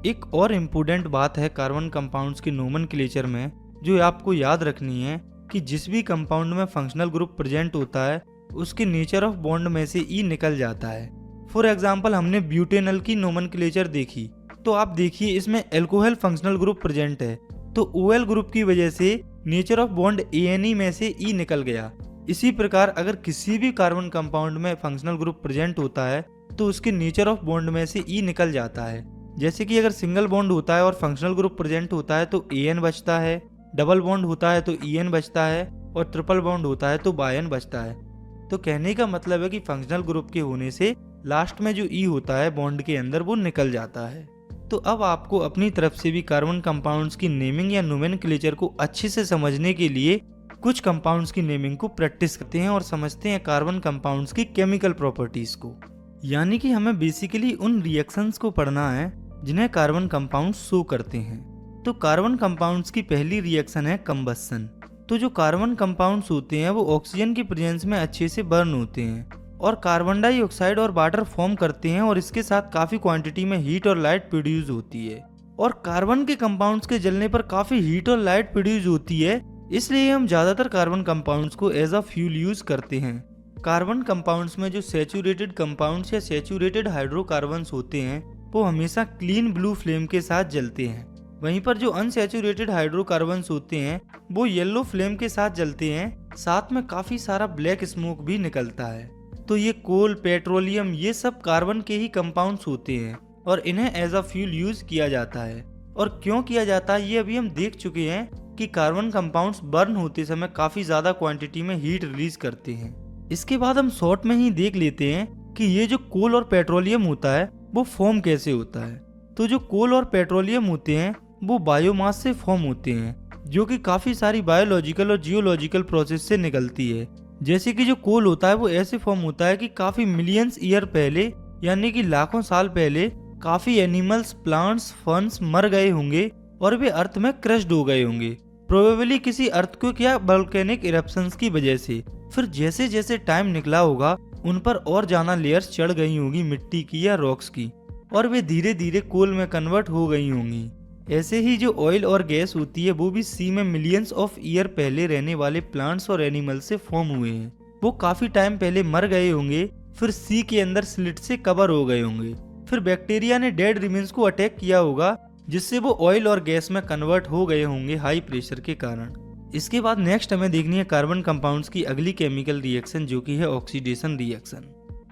एक और इम्पोर्टेंट बात है कार्बन कंपाउंड्स के नोमेनक्लेचर में जो आपको याद रखनी है कि जिस भी कंपाउंड में फंक्शनल ग्रुप प्रेजेंट होता है उसके नेचर ऑफ बॉन्ड में से ई निकल जाता है। फॉर एग्जाम्पल हमने ब्यूटेनल की नोमेनक्लेचर देखी तो आप देखिए इसमें एल्कोहल फंक्शनल ग्रुप प्रेजेंट है तो OL ग्रुप की वजह से नेचर ऑफ बॉन्ड ANE में से ई निकल गया। इसी प्रकार अगर किसी भी कार्बन कंपाउंड में फंक्शनल ग्रुप प्रेजेंट होता है तो उसके नेचर ऑफ बॉन्ड में से ई निकल जाता है। जैसे कि अगर सिंगल बॉन्ड होता है और फंक्शनल ग्रुप प्रेजेंट होता है तो AN बचता है, डबल बॉन्ड होता है तो EN बचता है और ट्रिपल बॉन्ड होता है तो बायन बचता है। तो कहने का मतलब है कि फंक्शनल ग्रुप के होने से लास्ट में जो ई होता है बॉन्ड के अंदर वो निकल जाता है। तो अब आपको अपनी तरफ से भी कार्बन कंपाउंड्स की नेमिंग या नोमेनक्लेचर को अच्छे से समझने के लिए कुछ कंपाउंड्स की नेमिंग को प्रैक्टिस करते हैं और समझते हैं कार्बन कंपाउंड्स की केमिकल प्रॉपर्टीज को। यानी कि हमें बेसिकली उन रिएक्शंस को पढ़ना है जिन्हें कार्बन कंपाउंड्स शो करते हैं। तो कार्बन कंपाउंड्स की पहली रिएक्शन है कंबस्शन। तो जो कार्बन कंपाउंड्स होते हैं वो ऑक्सीजन की प्रेजेंस में अच्छे से बर्न होते हैं और कार्बन डाइऑक्साइड और वाटर फॉर्म करते हैं और इसके साथ काफी क्वांटिटी में हीट और लाइट प्रोड्यूस होती है। और कार्बन के कंपाउंड्स के जलने पर काफी हीट और लाइट प्रोड्यूस होती है, इसलिए हम ज्यादातर कार्बन कंपाउंड्स को एज अ फ्यूल यूज करते हैं। कार्बन कंपाउंड्स में जो सैचुरेटेड कंपाउंड्स या सैचुरेटेड हाइड्रोकार्बन्स होते हैं वो हमेशा क्लीन ब्लू फ्लेम के साथ जलते हैं। वहीं पर जो अनसैचुरेटेड हाइड्रोकार्बन्स होते हैं वो येलो फ्लेम के साथ जलते हैं, साथ में काफी सारा ब्लैक स्मोक भी निकलता है। तो ये कोल, पेट्रोलियम ये सब कार्बन के ही कंपाउंड्स होते हैं और इन्हें एज अ फ्यूल यूज किया जाता है। और क्यों किया जाता है ये अभी हम देख चुके हैं कि कार्बन कंपाउंड्स बर्न होते समय काफी ज्यादा क्वांटिटी में हीट रिलीज करते हैं। इसके बाद हम शॉर्ट में ही देख लेते हैं कि ये जो कोल और पेट्रोलियम होता है वो फॉर्म कैसे होता है। तो जो कोल और पेट्रोलियम होते हैं वो बायोमास से फॉर्म होते हैं जो कि काफी सारी बायोलॉजिकल और जियोलॉजिकल प्रोसेस से निकलती है। जैसे कि जो कोल होता है वो ऐसे फॉर्म होता है कि काफी मिलियंस ईयर पहले यानी कि लाखों साल पहले काफी एनिमल्स, प्लांट्स, फर्न्स मर गए होंगे और वे अर्थ में क्रश्ड हो गए होंगे, प्रोबेबली किसी अर्थक्वेक या वोल्केनिक इरप्शंस की वजह से। फिर जैसे जैसे टाइम निकला होगा उन पर और ज्यादा लेयर्स चढ़ गई होंगी मिट्टी की या रॉक्स की और वे धीरे धीरे कोल में कन्वर्ट हो गई होंगी। ऐसे ही जो ऑयल और गैस होती है वो भी सी में मिलियंस ऑफ ईयर पहले रहने वाले प्लांट्स और एनिमल्स से फॉर्म हुए हैं। वो काफी टाइम पहले मर गए होंगे, फिर सी के अंदर स्लिट से कवर हो गए होंगे। फिर बैक्टीरिया ने डेड रिमेन्स को अटैक किया होगा जिससे वो ऑयल और गैस में कन्वर्ट हो गए होंगे हाई प्रेशर के कारण। इसके बाद नेक्स्ट हमें देखनी है कार्बन कंपाउंड्स की अगली केमिकल रिएक्शन जो कि है ऑक्सीडेशन रिएक्शन।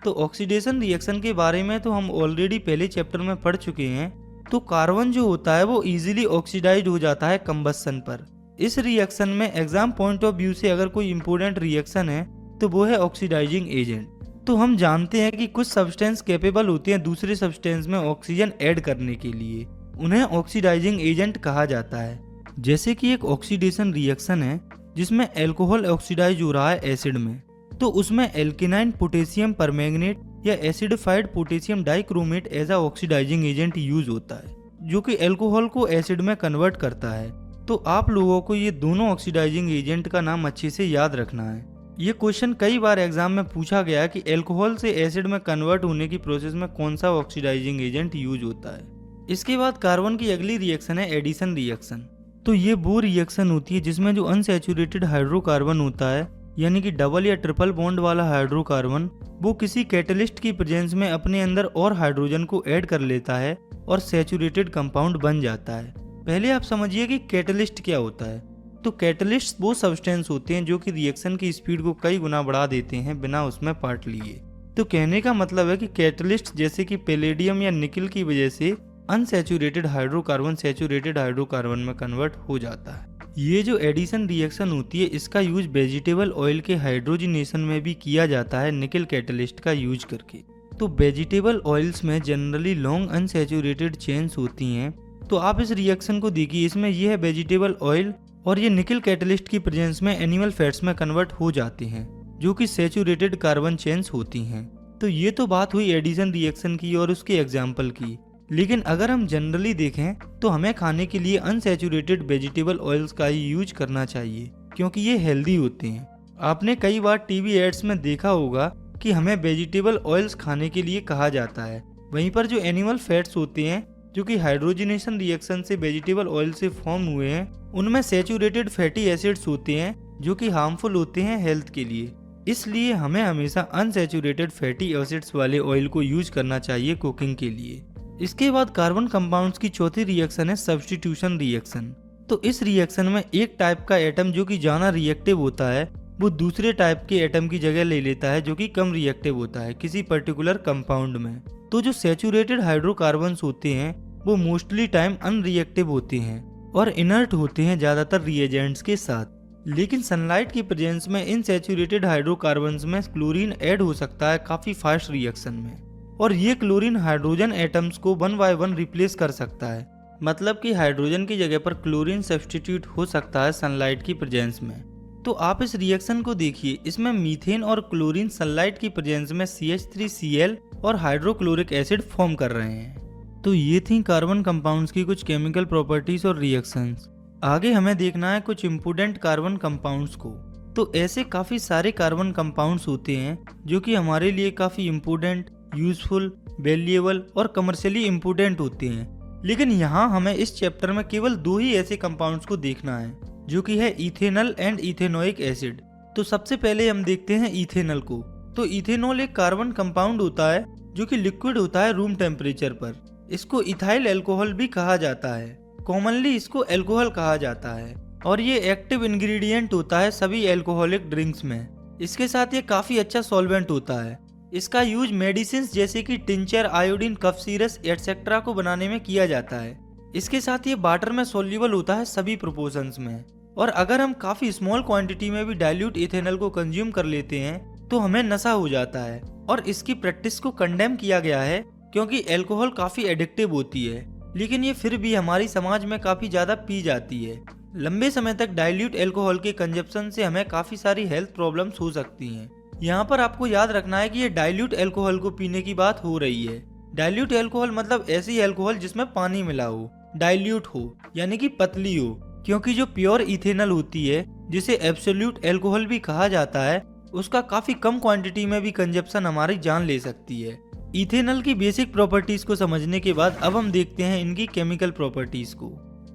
तो ऑक्सीडेशन रिएक्शन के बारे में तो हम ऑलरेडी पहले चैप्टर में पढ़ चुके हैं। तो कार्बन जो होता है वो इजीली ऑक्सीडाइज हो जाता है कंबस्शन पर। इस रिएक्शन में एग्जाम पॉइंट ऑफ व्यू से अगर कोई इंपोर्टेंट रिएक्शन है तो वो है ऑक्सीडाइजिंग एजेंट। तो हम जानते हैं कि कुछ सब्सटेंस कैपेबल होते हैं दूसरे सब्सटेंस में ऑक्सीजन ऐड करने के लिए, उन्हें ऑक्सीडाइजिंग एजेंट कहा जाता है। जैसे कि एक ऑक्सीडेशन रिएक्शन है जिसमें अल्कोहल ऑक्सीडाइज हो रहा है एसिड में, तो उसमें एल्केनाइन पोटेशियम परमैंगनेट या acidified potassium dichromate as a oxidising agent use होता है जो कि अल्कोहल को एसिड में कन्वर्ट करता है। तो आप लोगों को ये दोनों ऑक्सीडाइजिंग एजेंट का नाम अच्छे से याद रखना है। ये क्वेश्चन कई बार एग्जाम में पूछा गया कि अल्कोहल से एसिड में कन्वर्ट होने की प्रोसेस में कौन सा ऑक्सीडाइजिंग एजेंट यूज होता है। इसके बाद कार्बन की अगली रिएक्शन है एडिशन रिएक्शन। तो ये वो रिएक्शन होती है जिसमें जो अनसैचुरेटेड हाइड्रोकार्बन होता है यानी कि डबल या ट्रिपल बॉन्ड वाला हाइड्रोकार्बन वो किसी कैटलिस्ट की प्रेजेंस में अपने अंदर और हाइड्रोजन को ऐड कर लेता है और सैचुरेटेड कंपाउंड बन जाता है। पहले आप समझिए कि कैटलिस्ट क्या होता है। तो कैटलिस्ट वो सब्सटेंस होते हैं जो कि रिएक्शन की स्पीड को कई गुना बढ़ा देते हैं बिना उसमें पार्ट लिए। तो कहने का मतलब है कि कैटलिस्ट जैसे कि पैलेडियम या निकल की वजह से अनसैचुरेटेड हाइड्रोकार्बन सैचुरेटेड हाइड्रोकार्बन में कन्वर्ट हो जाता है। ये जो एडिशन रिएक्शन होती है इसका यूज वेजिटेबल ऑयल के हाइड्रोजिनेशन में भी किया जाता है निकल कैटलिस्ट का यूज करके। तो वेजिटेबल ऑयल्स में जनरली लॉन्ग अनसैचुरेटेड चेन्स होती हैं। तो आप इस रिएक्शन को देखिए, इसमें यह है वेजिटेबल ऑयल और ये निकल कैटलिस्ट की प्रेजेंस में एनिमल फैट्स में कन्वर्ट हो जाते हैं जो कि सैचुरेटेड कार्बन चेन्स होती हैं। तो ये तो बात हुई एडिशन रिएक्शन की और उसके एग्जाम्पल की। लेकिन अगर हम जनरली देखें तो हमें खाने के लिए अनसैचुरेटेड वेजिटेबल ऑयल्स का ही यूज करना चाहिए क्योंकि ये हेल्दी होते हैं। आपने कई बार टीवी एड्स में देखा होगा कि हमें वेजिटेबल ऑयल्स खाने के लिए कहा जाता है, वहीं पर जो एनिमल फैट्स होते हैं जो कि हाइड्रोजनेशन रिएक्शन से वेजिटेबल ऑयल से फॉर्म हुए हैं उनमें सैचुरेटेड फैटी एसिड्स होते हैं जो कि हार्मफुल होते हैं हेल्थ के लिए। इसलिए हमें हमेशा अनसैचुरेटेड फैटी एसिड्स वाले ऑयल को यूज करना चाहिए कुकिंग के लिए। इसके बाद कार्बन कंपाउंड्स की चौथी रिएक्शन है सब्स्टिट्यूशन रिएक्शन। तो इस रिएक्शन में एक टाइप का एटम जो कि ज्यादा रिएक्टिव होता है वो दूसरे टाइप के एटम की जगह ले लेता है जो कि कम रिएक्टिव होता है किसी पर्टिकुलर कंपाउंड में। तो जो सैचुरेटेड हाइड्रोकार्बन्स होते हैं वो मोस्टली टाइम अनरिएक्टिव होते हैं और इनर्ट होते हैं ज्यादातर रिएजेंट्स के साथ। लेकिन सनलाइट की प्रेजेंस में इन सैचुरेटेड हाइड्रोकार्बन्स में क्लोरीन ऐड हो सकता है काफी फास्ट रिएक्शन में, और ये क्लोरीन हाइड्रोजन एटम्स को 1 बाय 1 रिप्लेस कर सकता है। मतलब कि हाइड्रोजन की जगह पर क्लोरीन सब्स्टिट्यूट हो सकता है सनलाइट की प्रेजेंस में। तो आप इस रिएक्शन को देखिए, इसमें मीथेन और क्लोरीन सनलाइट की प्रेजेंस में CH3Cl और हाइड्रोक्लोरिक एसिड फॉर्म कर रहे हैं। तो ये थी कार्बन कंपाउंड्स की कुछ केमिकल प्रॉपर्टीज और रिएक्शंस। आगे हमें देखना है कुछ इम्पोर्टेंट कार्बन कंपाउंड्स को। तो ऐसे काफी सारे कार्बन कंपाउंड्स होते हैं जो कि हमारे लिए काफी इम्पोर्टेंट, यूजफुल, वैल्यूएबल और कमर्शियली इम्पोर्टेंट होते हैं। लेकिन यहाँ हमें इस चैप्टर में केवल 2 ही ऐसे कंपाउंड्स को देखना है जो कि है इथेनॉल एंड इथेनोइक एसिड। तो सबसे पहले हम देखते हैं इथेनॉल को। तो इथेनॉल एक कार्बन कंपाउंड होता है जो कि लिक्विड होता है रूम टेम्परेचर पर। इसको इथाइल अल्कोहल भी कहा जाता है, कॉमनली इसको अल्कोहल कहा जाता है, और ये एक्टिव इंग्रेडिएंट होता है सभी अल्कोहलिक ड्रिंक्स में। इसके साथ ये काफी अच्छा सॉल्वेंट होता है। इसका यूज मेडिसिन जैसे कि टिंचर, आयोडीन, कफ सीरस एटसेट्रा को बनाने में किया जाता है। इसके साथ ये वाटर में सोल्यूबल होता है सभी प्रोपोर्शंस में। और अगर हम काफी स्मॉल क्वांटिटी में भी डाइल्यूट इथेनॉल को कंज्यूम कर लेते हैं तो हमें नशा हो जाता है, और इसकी प्रैक्टिस को कंडेम किया गया है क्योंकि अल्कोहल काफी एडिक्टिव होती है। लेकिन ये फिर भी हमारी समाज में काफी ज्यादा पी जाती है। लंबे समय तक डाइल्यूट अल्कोहल के कंजप्शन से हमें काफी सारी हेल्थ प्रॉब्लम्स हो सकती हैं। यहाँ पर आपको याद रखना है कि ये डाइल्यूट अल्कोहल को पीने की बात हो रही है। डाइल्यूट अल्कोहल मतलब ऐसी अल्कोहल जिसमें पानी मिला हो, डाइल्यूट हो यानी कि पतली हो, क्योंकि जो प्योर इथेनॉल होती है जिसे एब्सोल्यूट अल्कोहल भी कहा जाता है उसका काफी कम क्वांटिटी में भी कंजप्शन हमारी जान ले सकती है। इथेनॉल की बेसिक प्रॉपर्टीज को समझने के बाद अब हम देखते हैं इनकी केमिकल प्रॉपर्टीज को।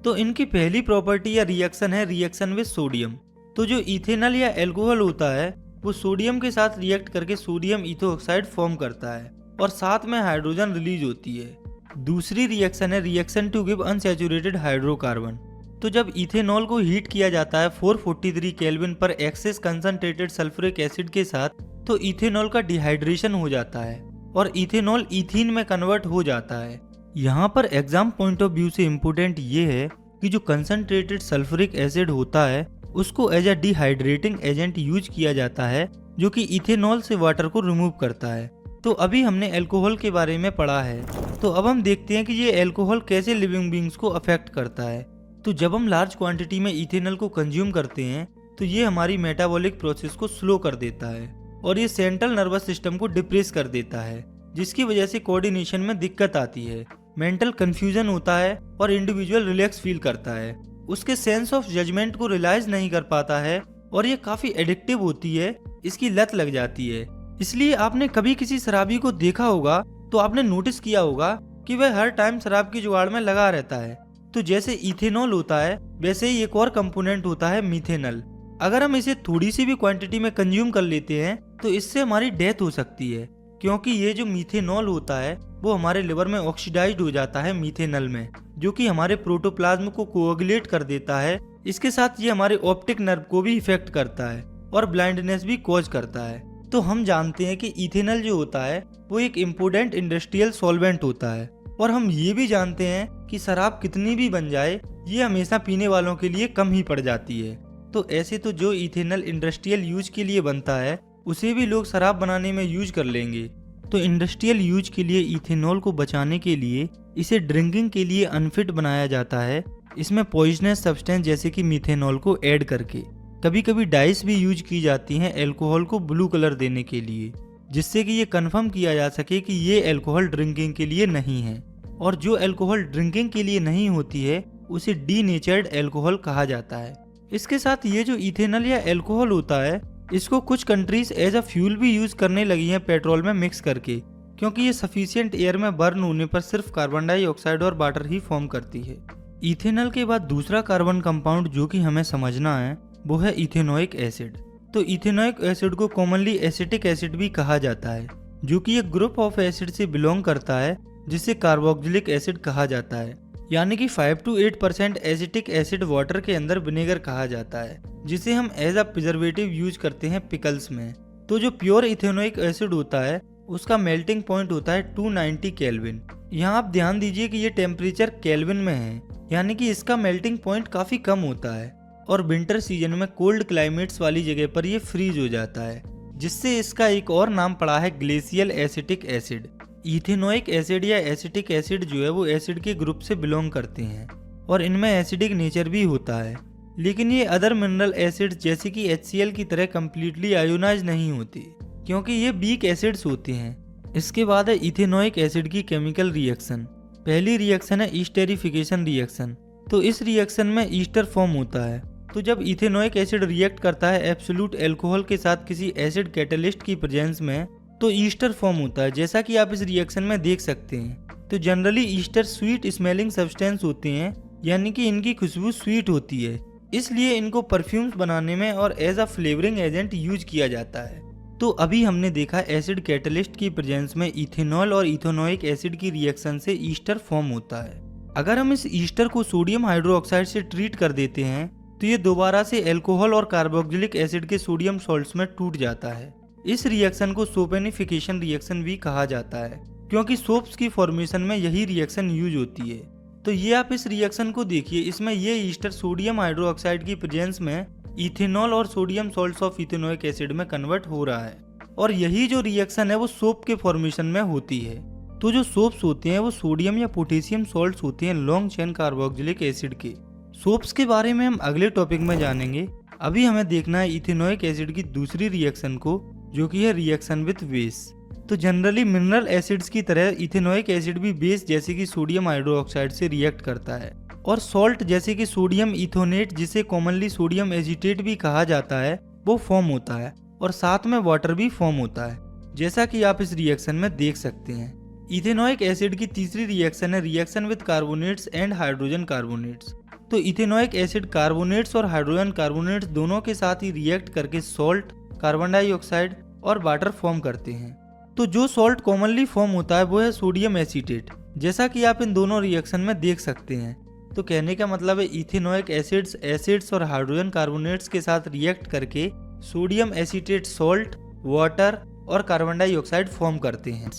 तो इनकी पहली प्रॉपर्टी या रिएक्शन है रिएक्शन विद सोडियम। तो जो इथेनॉल या अल्कोहल होता है वो सोडियम के साथ रिएक्ट करके सोडियम इथोऑक्साइड फॉर्म करता है और साथ में हाइड्रोजन रिलीज होती है। दूसरी रिएक्शन है reaction to give unsaturated hydrocarbon. तो जब इथेनॉल को हीट किया जाता है 443 केल्विन पर एक्सेस कंसंट्रेटेड सल्फ्यूरिक एसिड के साथ, तो इथेनॉल का डिहाइड्रेशन हो जाता है और इथेनॉल इथीन में कन्वर्ट हो जाता है। यहाँ पर एग्जाम पॉइंट ऑफ व्यू से इम्पोर्टेंट ये है कि जो कंसंट्रेटेड सल्फ्यूरिक एसिड होता है उसको as a dehydrating agent use किया जाता है जो कि इथेनॉल से वाटर को रिमूव करता है। तो अभी हमने अल्कोहल के बारे में पढ़ा है, तो अब हम देखते हैं कि ये अल्कोहल कैसे लिविंग बींग्स को अफेक्ट करता है। तो जब हम लार्ज क्वांटिटी में इथेनॉल को कंज्यूम करते हैं तो ये हमारी मेटाबॉलिक प्रोसेस को स्लो कर देता है और ये सेंट्रल नर्वस सिस्टम को डिप्रेस कर देता है, जिसकी वजह से कोऑर्डिनेशन में दिक्कत आती है, मेंटल कंफ्यूजन होता है और इंडिविजुअल रिलैक्स फील करता है। उसके सेंस ऑफ जजमेंट को रियलाइज नहीं कर पाता है और ये काफी एडिक्टिव होती है, इसकी लत लग जाती है। इसलिए आपने कभी किसी शराबी को देखा होगा तो आपने नोटिस किया होगा कि वह हर टाइम शराब की जुगाड़ में लगा रहता है। तो जैसे इथेनॉल होता है वैसे ही एक और कंपोनेंट होता है मीथेनॉल। अगर हम इसे थोड़ी सी भी क्वांटिटी में कंज्यूम कर लेते हैं तो इससे हमारी डेथ हो सकती है, क्योंकि ये जो मीथेनॉल होता है वो हमारे लिवर में ऑक्सीडाइज्ड हो जाता है मीथेनॉल में, जो कि हमारे प्रोटोप्लाज्म को कोएगुलेट कर देता है इसके साथ ये हमारे ऑप्टिक नर्व को भी इफेक्ट करता है और ब्लाइंडनेस भी कॉज करता है। तो हम जानते हैं कि इथेनॉल जो होता है वो एक इम्पोर्टेंट इंडस्ट्रियल सॉल्वेंट होता है, और हम ये भी जानते हैं कि शराब कितनी भी बन जाए ये हमेशा पीने वालों के लिए कम ही पड़ जाती है। तो ऐसे तो जो इथेनॉल इंडस्ट्रियल यूज के लिए बनता है उसे भी लोग शराब बनाने में यूज कर लेंगे। तो इंडस्ट्रियल यूज के लिए इथेनॉल को बचाने के लिए इसे ड्रिंकिंग के लिए अनफिट बनाया जाता है, इसमें पॉइजनस सब्सटेंस जैसे कि मीथेनॉल को ऐड करके। कभी कभी डाइस भी यूज की जाती हैं अल्कोहल को ब्लू कलर देने के लिए, जिससे कि ये कंफर्म किया जा सके कि ये अल्कोहल ड्रिंकिंग के लिए नहीं है। और जो अल्कोहल ड्रिंकिंग के लिए नहीं होती है उसे डीनेचर्ड अल्कोहल कहा जाता है। इसके साथ ये जो इथेनॉल या अल्कोहल होता है इसको कुछ कंट्रीज एज अ फ्यूल भी यूज करने लगी हैं पेट्रोल में मिक्स करके, क्योंकि ये सफिशिएंट एयर में बर्न होने पर सिर्फ कार्बन डाइऑक्साइड और वाटर ही फॉर्म करती है। इथेनॉल के बाद दूसरा कार्बन कंपाउंड जो कि हमें समझना है वो है इथेनोइक एसिड। तो इथेनोइक एसिड को कॉमनली एसिटिक एसिड भी कहा जाता है, जो कि एक ग्रुप ऑफ एसिड से बिलोंग करता है जिसे कार्बोक्सिलिक एसिड कहा जाता है। यानी कि 5 to 8% एसिटिक एसिड वाटर के अंदर विनेगर कहा जाता है, जिसे हम एज अ प्रिजर्वेटिव यूज करते हैं पिकल्स में। तो जो प्योर इथेनोइक एसिड होता है उसका मेल्टिंग पॉइंट होता है 290 केल्विन। यहाँ आप ध्यान दीजिए कि ये टेम्परेचर केल्विन में है, यानी कि इसका मेल्टिंग पॉइंट काफी कम होता है, और विंटर सीजन में कोल्ड क्लाइमेट्स वाली जगह पर ये फ्रीज हो जाता है, जिससे इसका एक और नाम पड़ा है glacial acetic acid. Ethanoic acid या एसिटिक एसिड जो है वो एसिड के ग्रुप से बिलोंग करते हैं और इनमें एसिडिक नेचर भी होता है, लेकिन ये अदर मिनरल एसिड्स जैसे कि HCl की तरह कम्प्लीटली आयोनाइज नहीं होते, क्योंकि ये वीक एसिड्स होते हैं। इसके बाद है इथेनोइक एसिड की केमिकल रिएक्शन। पहली रिएक्शन है ईस्टेरिफिकेशन रिएक्शन। तो इस रिएक्शन में ईस्टर फॉर्म होता है। तो जब इथेनोइक एसिड रिएक्ट करता है एब्सोल्यूट अल्कोहल के साथ किसी एसिड कैटलिस्ट की प्रेजेंस में तो ईस्टर फॉर्म होता है, जैसा कि आप इस रिएक्शन में देख सकते हैं। तो generally Easter sweet smelling substance होते हैं, यानी कि इनकी खुशबू स्वीट होती है, इसलिए इनको परफ्यूम्स बनाने में और as a flavouring agent use किया जाता है। तो अभी हमने देखा एसिड कैटलिस्ट की प्रेजेंस में इथेनॉल और इथेनोइक एसिड की रिएक्शन से ईस्टर फॉर्म होता है। अगर हम इस ईस्टर को सोडियम हाइड्रोक्साइड से ट्रीट कर देते हैं तो ये दोबारा से अल्कोहल और कार्बोक्सिलिक एसिड के सोडियम सॉल्ट्स में टूट जाता है। इस रिएक्शन को सोपेनिफिकेशन रिएक्शन भी कहा जाता है, क्योंकि सोप्स की फॉर्मेशन में यही रिएक्शन यूज होती है। तो ये आप इस रिएक्शन को देखिए, इसमें ये ईस्टर सोडियम हाइड्रोक्साइड की प्रेजेंस में इथेनॉल और sodium salts of ethanoic acid में कन्वर्ट हो रहा है, और यही जो रिएक्शन है वो सोप के फॉर्मेशन में होती है। तो जो सोप्स होते हैं वो सोडियम या पोटेशियम सॉल्ट्स होते हैं लॉन्ग चेन कार्बोक्सिलिक एसिड के। सोप्स के बारे में हम अगले टॉपिक में जानेंगे। अभी हमें देखना है इथेनोइक एसिड की दूसरी रिएक्शन को, जो कि है रिएक्शन विद बेस। तो जनरली मिनरल एसिड्स की तरह इथेनोइक एसिड भी बेस जैसे कि सोडियम हाइड्रोक्साइड से रिएक्ट करता है, और सॉल्ट जैसे कि सोडियम इथोनेट, जिसे कॉमनली सोडियम एजिटेट भी कहा जाता है, वो फॉर्म होता है, और साथ में वाटर भी फॉर्म होता है, जैसा कि आप इस रिएक्शन में देख सकते हैं। इथेनोइक एसिड की तीसरी रिएक्शन है reaction with carbonates and hydrogen carbonates. तो इथेनोइक एसिड कार्बोनेट्स और हाइड्रोजन कार्बोनेट्स दोनों के साथ ही रिएक्ट करके सॉल्ट, कार्बन डाइऑक्साइड और वाटर फॉर्म करते हैं। तो जो सॉल्ट कॉमनली फॉर्म होता है वो है सोडियम एसीटेट, जैसा कि आप इन दोनों रिएक्शन में देख सकते हैं। तो कहने का मतलब है इथेनोइक एसिड्स और हाइड्रोजन कार्बोनेट्स के साथ रिएक्ट करके सोडियम एसीटेट सॉल्ट, वाटर और कार्बन डाइऑक्साइड फॉर्म करते हैं।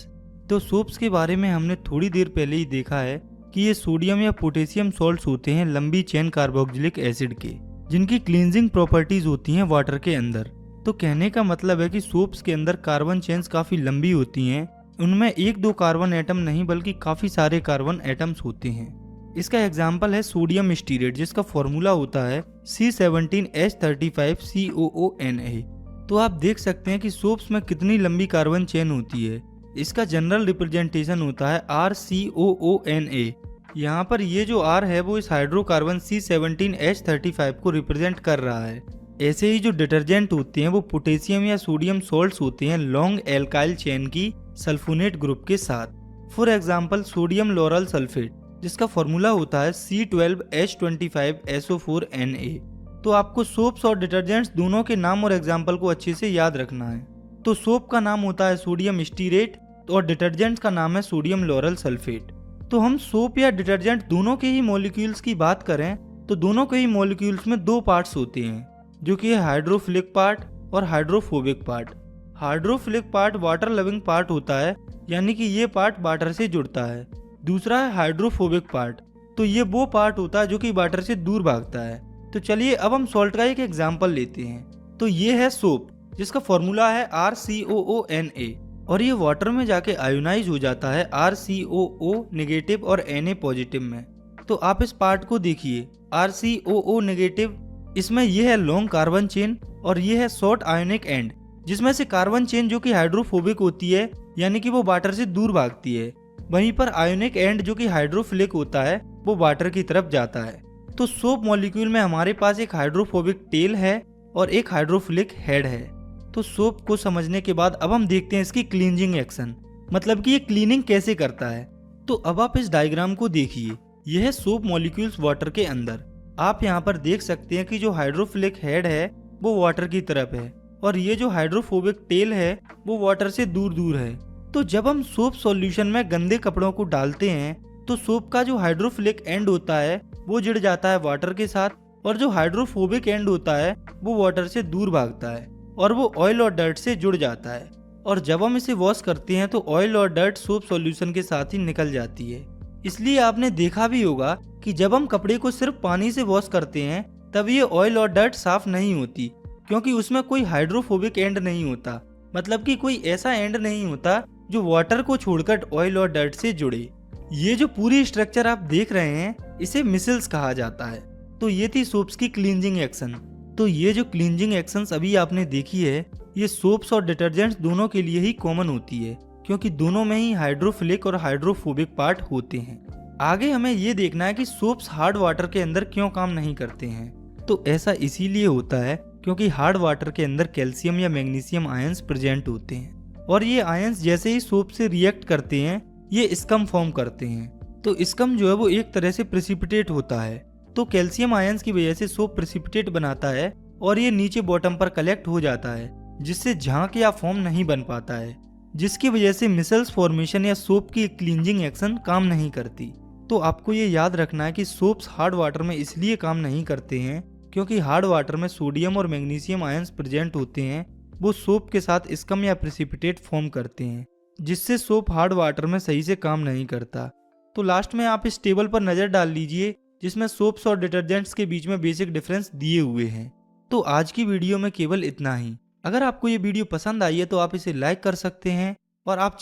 तो सोप्स के बारे में हमने थोड़ी देर पहले ही देखा है कि ये सोडियम या पोटेशियम सॉल्ट्स होते हैं लंबी चेन कार्बोक्सिलिक एसिड के, जिनकी क्लींजिंग प्रॉपर्टीज होती हैं वाटर के अंदर। तो कहने का मतलब है कि सोप्स के अंदर कार्बन चेन्स काफी लंबी होती हैं, उनमें 1-2 कार्बन एटम नहीं बल्कि काफी सारे कार्बन एटम्स होते हैं। इसका एग्जाम्पल है सोडियम स्टीरेट, जिसका फॉर्मूला होता है C17H35COONA। तो आप देख सकते हैं कि सोप्स में कितनी लंबी कार्बन चेन होती है। इसका जनरल रिप्रेजेंटेशन होता है RCOONA। यहाँ पर ये जो R है वो इस हाइड्रोकार्बन C17H35 को रिप्रेजेंट कर रहा है। ऐसे ही जो डिटर्जेंट होते हैं वो पोटेशियम या सोडियम सॉल्ट्स होते हैं लॉन्ग एल्काइल चेन की सल्फोनेट ग्रुप के साथ। For example sodium lauryl sulphate, जिसका फॉर्मूला होता है C12H25SO4Na। तो आपको सोप्स और डिटर्जेंट्स दोनों के नाम और एग्जाम्पल को अच्छे से याद रखना है। तो सोप का नाम होता है सोडियम स्टीरेट और डिटर्जेंट्स का नाम है सोडियम लोरल सल्फेट। तो हम सोप या डिटर्जेंट दोनों के ही मॉलिक्यूल्स की बात करें तो दोनों के ही मॉलिक्यूल्स में दो पार्ट्स होते हैं, जो कि है हाइड्रोफिलिक पार्ट और hydrophobic part. Hydrophilic part water loving part होता है, यानी कि ये पार्ट वाटर से जुड़ता है। दूसरा है हाइड्रोफोबिक पार्ट, तो ये वो पार्ट होता है जो कि वाटर से दूर भागता है। तो चलिए अब हम सॉल्ट का एक एग्जाम्पल लेते हैं। तो ये है सोप, जिसका फॉर्मूला है RCOONA, और ये वाटर में जाके आयोनाइज हो जाता है RCOO नेगेटिव और Na पॉजिटिव में। तो आप इस पार्ट को देखिए, RCOO नेगेटिव, इसमें ये है लॉन्ग कार्बन चेन और ये है शॉर्ट आयोनिक एंड, जिसमें से कार्बन चेन जो कि हाइड्रोफोबिक होती है, यानी कि वो वाटर से दूर भागती है। वहीं पर आयोनिक एंड जो कि हाइड्रोफिलिक होता है, वो वाटर की तरफ जाता है। तो सोप मॉलिक्यूल में हमारे पास एक हाइड्रोफोबिक टेल है और एक हाइड्रोफिलिक हेड है। तो सोप को समझने के बाद अब हम देखते हैं इसकी क्लींजिंग एक्शन, मतलब कि ये क्लीनिंग कैसे करता है। तो अब आप इस डायग्राम को देखिए, यह है सोप मॉलिक्यूल्स वाटर के अंदर। आप यहाँ पर देख सकते हैं कि जो हाइड्रोफिलिक हेड है वो वाटर की तरफ है और ये जो हाइड्रोफोबिक टेल है वो वाटर से दूर दूर है। तो जब हम सोप सॉल्यूशन में गंदे कपड़ों को डालते हैं तो सोप का जो हाइड्रोफिलिक एंड होता है वो जुड़ जाता है वाटर के साथ, और जो हाइड्रोफोबिक एंड होता है वो वाटर से दूर भागता है और वो ऑयल और डर्ट से जुड़ जाता है। और जब हम इसे वॉश करते हैं तो ऑयल और डर्ट सोप सॉल्यूशन के साथ ही निकल जाती है। इसलिए आपने देखा भी होगा कि जब हम कपड़े को सिर्फ पानी से वॉश करते हैं तब ये ऑयल और डर्ट साफ नहीं होती, क्योंकि उसमें कोई हाइड्रोफोबिक एंड नहीं होता, मतलब कि कोई ऐसा एंड नहीं होता जो वाटर को छोड़कर ऑयल और डर्ट से जुड़े। ये जो पूरी स्ट्रक्चर आप देख रहे हैं इसे मिसल्स कहा जाता है। तो ये थी सोप्स की क्लींजिंग एक्शन। तो ये जो क्लींजिंग एक्शंस अभी आपने देखी है, ये सोप्स और डिटर्जेंट्स दोनों के लिए ही कॉमन होती है, क्योंकि दोनों में ही हाइड्रोफिलिक और हाइड्रोफोबिक पार्ट होते हैं। आगे हमें ये देखना है कि सोप्स हार्ड वाटर के अंदर क्यों काम नहीं करते हैं। तो ऐसा इसीलिए होता है क्योंकि हार्ड वाटर के अंदर कैल्शियम या मैग्नीशियम आयंस प्रेजेंट होते हैं, और ये आयंस जैसे ही सोप से रिएक्ट करते हैं ये स्कम फॉर्म करते हैं। तो स्कम जो है वो एक तरह से प्रेसिपिटेट होता है। तो कैल्शियम आयंस की वजह से सोप प्रेसिपिटेट बनाता है और ये नीचे बॉटम पर कलेक्ट हो जाता है, जिससे झाग या फोम नहीं बन पाता है, जिसकी वजह से मिसल्स फॉर्मेशन या सोप की क्लींजिंग एक्शन काम नहीं करती। तो आपको ये याद रखना है कि सोप्स हार्ड वाटर में इसलिए काम नहीं करते हैं क्योंकि हार्ड वाटर में सोडियम और मैग्नीशियम आयंस प्रेजेंट होते हैं, वो सोप के साथ स्कम या प्रेसिपिटेट फॉर्म करते हैं, जिससे सोप हार्ड वाटर में सही से काम नहीं करता। तो लास्ट में आप इस टेबल पर नज़र डाल लीजिए जिसमें सोप्स और डिटर्जेंट्स के बीच में बेसिक डिफरेंस दिए हुए हैं। तो आज की वीडियो में केवल इतना ही। अगर आपको ये वीडियो पसंद आई है तो आप इसे लाइक कर सकते हैं, और आप